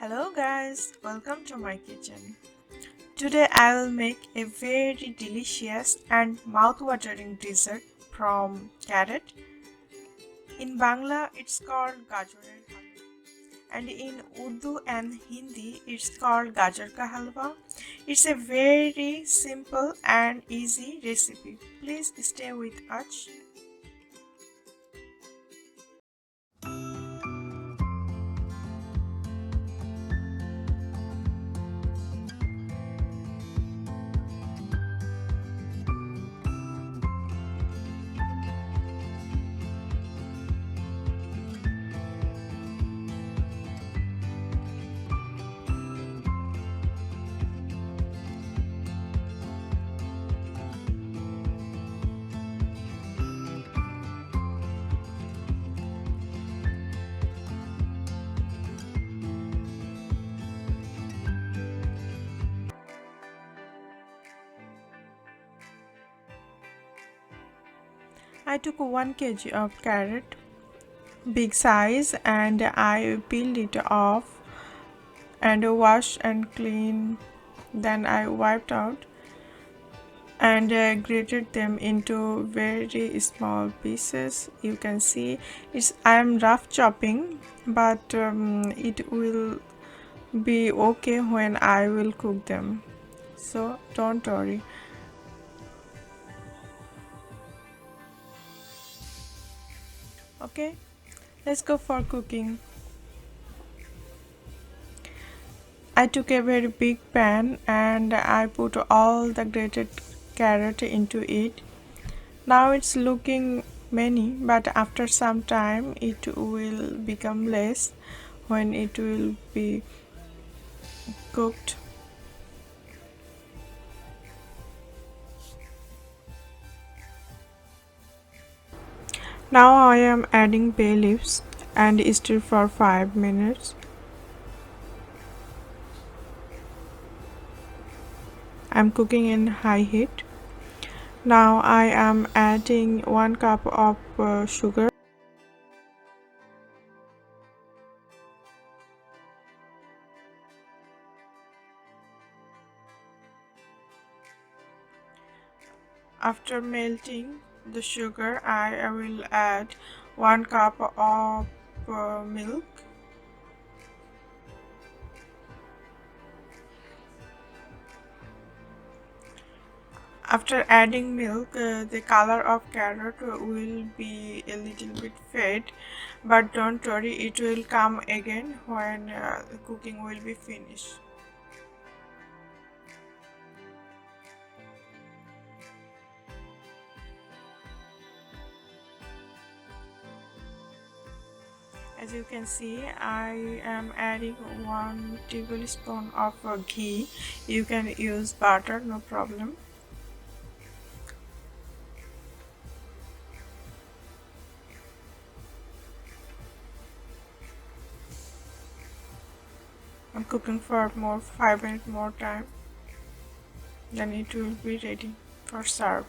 Hello guys, welcome to my kitchen. Today I will make a very delicious and mouth-watering dessert from carrot. In Bangla it's called Gajorer Halwa and in Urdu and Hindi it's called Gajar Halwa. It's a very simple and easy recipe. Please stay with us. I took 1 kg of carrot, big size, and I peeled it off and washed and cleaned. Then I wiped out and grated them into very small pieces. You can see I am rough chopping, but it will be okay when I will cook them, so don't worry. Okay, let's go for cooking. I took a very big pan and I put all the grated carrot into it. Now it's looking many, but after some time it will become less when it will be cooked. Now I am adding bay leaves and stir for 5 minutes. I'm cooking in high heat. Now I am adding 1 cup of sugar. After melting the sugar, I will add 1 cup of milk. After adding milk, the color of carrot will be a little bit fade, but don't worry, it will come again when the cooking will be finished. As you can see, I am adding 1 tablespoon of ghee. You can use butter, no problem. I'm cooking for 5 minutes more time, then it will be ready for serve.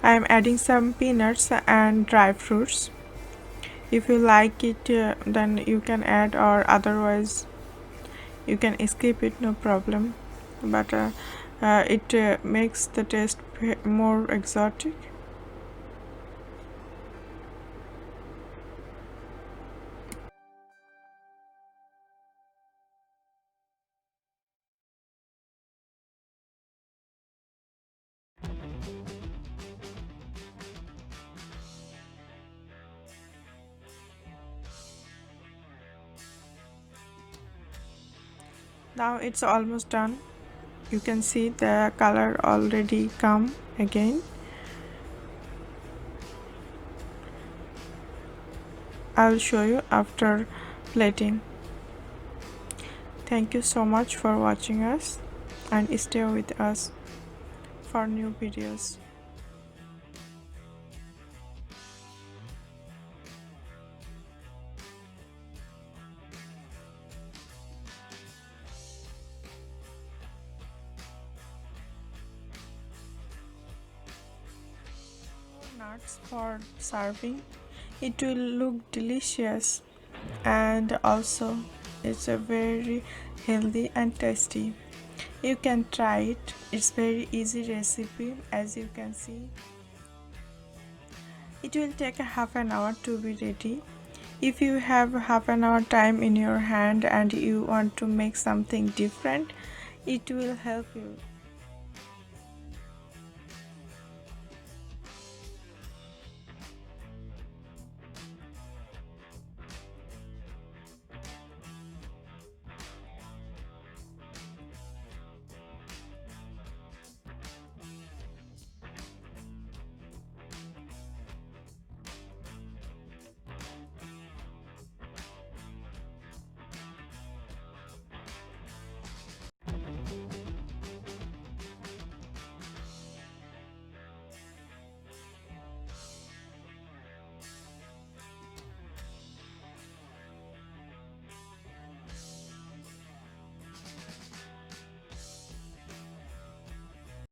I am adding some peanuts and dry fruits. If you like it, then you can add, or otherwise you can skip it, no problem. But it makes the taste more exotic. Now it's almost done. You can see the color already come again. I'll show you after plating. Thank you so much for watching us and stay with us for new videos. nuts for serving. It will look delicious, and also it's a very healthy and tasty. You can try it. It's very easy recipe. As you can see, it will take a half an hour to be ready. If you have half an hour time in your hand and you want to make something different, it will help you